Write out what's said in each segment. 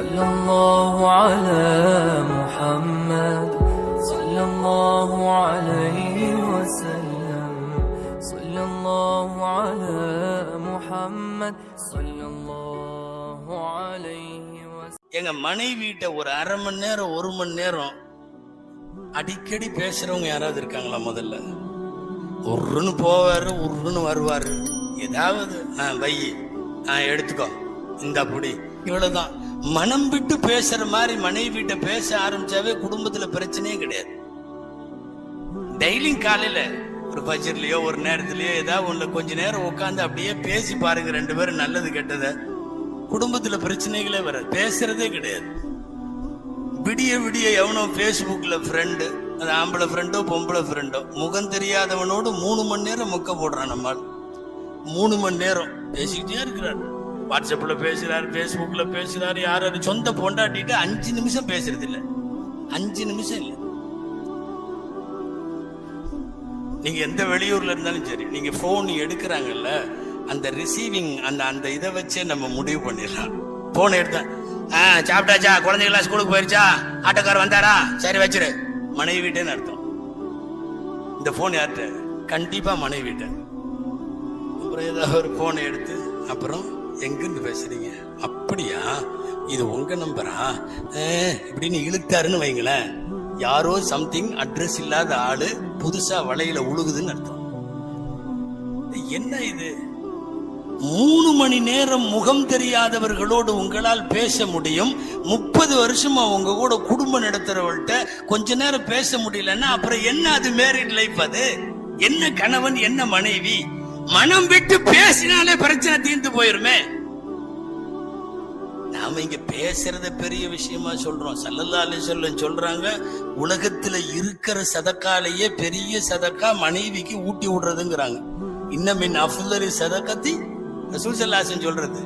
ஸல்லல்லாஹு அலா முஹம்மத் ஸல்லல்லாஹு அலைஹி வஸல்லம் ஸல்லல்லாஹு அலா முஹம்மத் ஸல்லல்லாஹு அலைஹி வஸல்லம். எங்க மனைவிட்ட ஒரு அரை மணி நேரம் 1 மணி நேரம் அடிக்கடி பேசுறவங்க யாராவது இருக்காங்களா? முதல்ல உருன்னு போவாரு, உருன்னு வருவாரு. ஏதாவது வை எடுத்துக்கோ, இந்த அப்படி இவ்வளவுதான். மனம் விட்டு பேசுற மாதிரி மனைவிட்ட பேச ஆரம்பிச்சாவே குடும்பத்துல பிரச்சனையே கிடையாது. டெய்லியும் காலையில ஒரு பஜர்லயோ ஒரு நேரத்திலயோ ஏதாவது ஒண்ணு கொஞ்ச நேரம் உட்காந்து அப்படியே பேசி பாருங்க, 2 பேரும் நல்லது கெட்டத. குடும்பத்துல பிரச்சனைகளே வராது, பேசுறதே கிடையாது. விடிய விடிய எவனோ பேஸ்புக்ல ஃப்ரெண்டு, அது ஆம்பளை ஃப்ரெண்டோ பொம்பளை ஃப்ரெண்டோ, முகம் தெரியாதவனோடு 3 மணி நேரம் மொக்க போடுறான். நம்மால் 3 மணி நேரம் பேசிக்கிட்டே இருக்கிறாரு. வாட்ஸ்அப்ல பேசுறாரு, பேஸ்புக்ல பேசுறாரு. யாராவது சொந்த பொண்டாட்டிட்டு 5 நிமிஷம் பேசுறது இல்ல, 5 நிமிஷம் இல்ல. நீங்க எந்த வெளியூர்ல இருந்தாலும் சரி, நீங்க போன் எடுக்கிறாங்கல்ல, அந்த ரிசீவிங் அந்த இதை வச்சே நம்ம முடிவு பண்ணிடலாம். போன் எடுத்தேன், சாப்பிட்டாச்சா, குழந்தைகளா ஸ்கூலுக்கு போயிருச்சா, ஆட்டோக்காரர் வந்தாரா, சரி வச்சிரு, மனைவி வீட்டேன்னு அர்த்தம். இந்த போன் யார்கிட்ட? கண்டிப்பா மனைவி வீட்ட. அப்புறம் ஏதாவது ஒரு போனை எடுத்து, அப்புறம் எங்கிருந்து பேசுறீங்க, அப்படியா, இது உங்க நம்பரா, இப்படின்னு இழுத்தாருன்னு வைங்களேன், யாரோ சம்திங் அட்ரஸ் இல்லாத ஆளு புதுசா வலையில உழுகுதுன்னு அர்த்தம். என்ன இது? 3 மணி நேரம் முகம் தெரியாதவர்களோடு உங்களால் பேச முடியும். 30 வருஷமா உங்க கூட குடும்பம் நடத்துறவள்கிட்ட கொஞ்ச நேரம் பேச முடியலன்னா அப்புறம் என்ன அது மேரிட் லைஃப்? அது என்ன கணவன் என்ன மனைவி? மனம் விட்டு பேசினாலே பிரச்சனை தீர்ந்து போயிருமே. நாம இங்க பேசுறத பெரிய விஷயமா சொல்றோம். ஸல்லல்லாஹு அலைஹி வஸல்லம் சொல்றாங்க, உலகத்துல இருக்கிற சதக்காலேயே பெரிய சதக்கா மனைவிக்கு ஊட்டி விடுறதுங்கிறாங்க. இன்னமின் அஃதலி சதகத்தி ரசூல் ஸல்லல்லாஹு அலைஹி வஸல்லம் சொல்றது,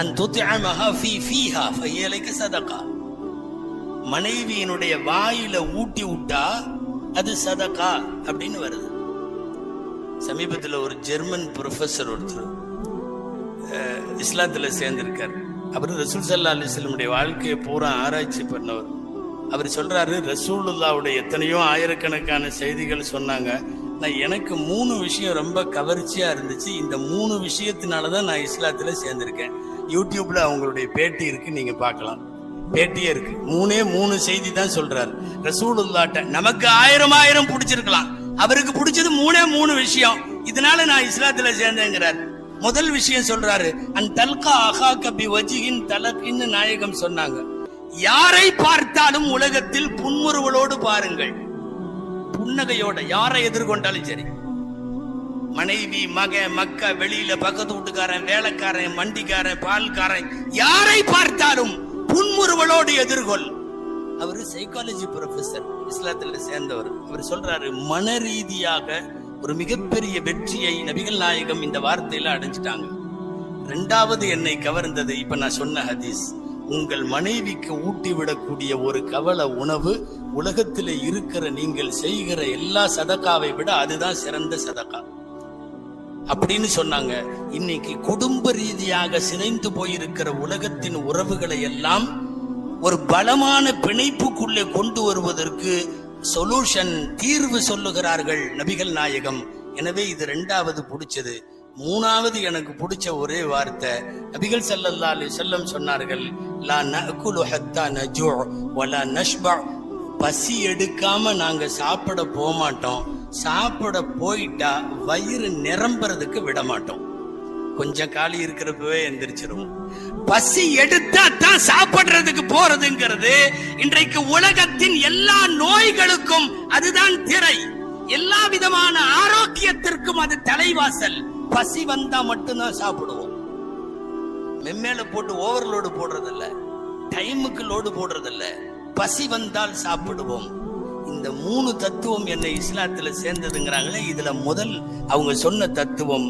அன் துத்அமஹா ஃபீஹா ஃபஹிய லக சதகா. மனைவியினுடைய வாயில ஊட்டி விட்டா அது சதகா அப்படின்னு வருது. சமீபத்தில் ஒரு ஜெர்மன் ப்ரொஃபசர் ஒருத்தர் இஸ்லாத்துல சேர்ந்திருக்கார். அவர் ரசூல் ஸல்லல்லாஹு அலைஹி வஸல்லம் வாழ்க்கையை பூரா ஆராய்ச்சி பண்ணவர். அவர் சொல்றாரு, ரசூலுல்லாஹ்வுடைய எத்தனையோ ஆயிரக்கணக்கான செய்திகள் சொன்னாங்க, நான் எனக்கு 3 விஷயம் ரொம்ப கவர்ச்சியா இருந்துச்சு, இந்த 3 விஷயத்தினாலதான் நான் இஸ்லாத்துல சேர்ந்திருக்கேன். யூடியூப்ல அவங்களுடைய பேட்டி இருக்கு, நீங்க பார்க்கலாம், பேட்டியே இருக்கு. 3 செய்தி தான் சொல்றாரு. ரசூலுல்லாஹ்ட்ட நமக்கு 1000 பிடிச்சிருக்கலாம், அவருக்கு பிடிச்சது 3 விஷயம், இதனால நான் இஸ்லாத்துல சேர்ந்தேங்கிறார். முதல் விஷயம் சொல்றாரு, அன் தல்கா அஹாக பிவஜ்ஹின் தலகின்னு நாயகம் சொன்னாங்க, யாரை பார்த்தாலும் உலகத்தில் புன்முறுவலோடு பாருங்கள், புன்னகையோட யாரை எதிர்கொண்டாலும் சரி, மனைவி மக்க வெளியில பக்கத்து வீட்டுக்காரன் வேலைக்காரன் மண்டிக்காரன் பால்காரன், யாரை பார்த்தாலும் புன்முறுவலோடு எதிர்கொள். அவரு சைக்காலஜி ப்ரொஃபசர், இஸ்லாத்துல சேர்ந்தவர். அவர் சொல்றாரு, மன ரீதியாக ஒரு மிகப்பெரிய வெற்றியை நபிகள் நாயகம் இந்த வார்த்தையில அடைஞ்சிட்டாங்க. 2வது என்னை கவர்ந்தது, இப்ப நான் சொன்ன ஹதீஸ், உங்கள் மனைவிக்கு ஊட்டி விடக்கூடிய ஒரு கவல உணவு உலகத்தில் இருக்கிற நீங்கள் செய்கிற எல்லா சதக்காவை விட அதுதான் சிறந்த சதக்கா அப்படின்னு சொன்னாங்க. இன்னைக்கு குடும்ப ரீதியாக சிதைந்து போயிருக்கிற உலகத்தின் உறவுகளை எல்லாம் ஒரு பலமான பிணைப்புக்குள்ளே கொண்டு வருவதற்கு சொல்யூஷன், தீர்வு சொல்லுகிறார்கள் நபிகள் நாயகம். எனவே இது 2வது பிடிச்சது. 3வது எனக்கு பிடிச்ச ஒரே வார்த்தை, நபிகள் ஸல்லல்லாஹு அலைஹி வஸல்லம் சொன்னார்கள், லா நஅகுலு ஹத்தா நஜூ வலா நஷ்பா. பசி எடுக்காம நாங்க சாப்பிட போக மாட்டோம், சாப்பிட போயிட்டா வயிறு நிரம்புறதுக்கு விட மாட்டோம். கொஞ்சம் காலி இருக்கிறப்பவே எந்திரிச்சிருவோம். பசி எடுத்தா தான் சாப்பிடுறதுக்கு போறதுங்கிறது இன்றைக்கு உலகத்தின் எல்லா நோய்களுக்கும் அதுதான் திரை, எல்லா விதமான ஆரோக்கியத்திற்கும் அது தலைவாசல். பசி வந்தா மட்டும்தான் சாப்பிடுவோம். மெம்மேல போட்டு ஓவர்லோடு போடுறதில்ல, டைமுக்கு லோடு போடுறதில்ல, பசி வந்தால் சாப்பிடுவோம். இந்த 3 தத்துவம் என்னை இஸ்லாத்துல சேர்ந்ததுங்கிறாங்களே, இதுல முதல் அவங்க சொன்ன தத்துவம்,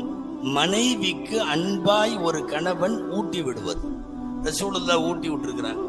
மனைவிக்கு அன்பாய் ஒரு கணவன் ஊட்டி விடுவது. ரசூலுல்லாஹ் ஊட்டி விட்டுருக்கிறாங்க.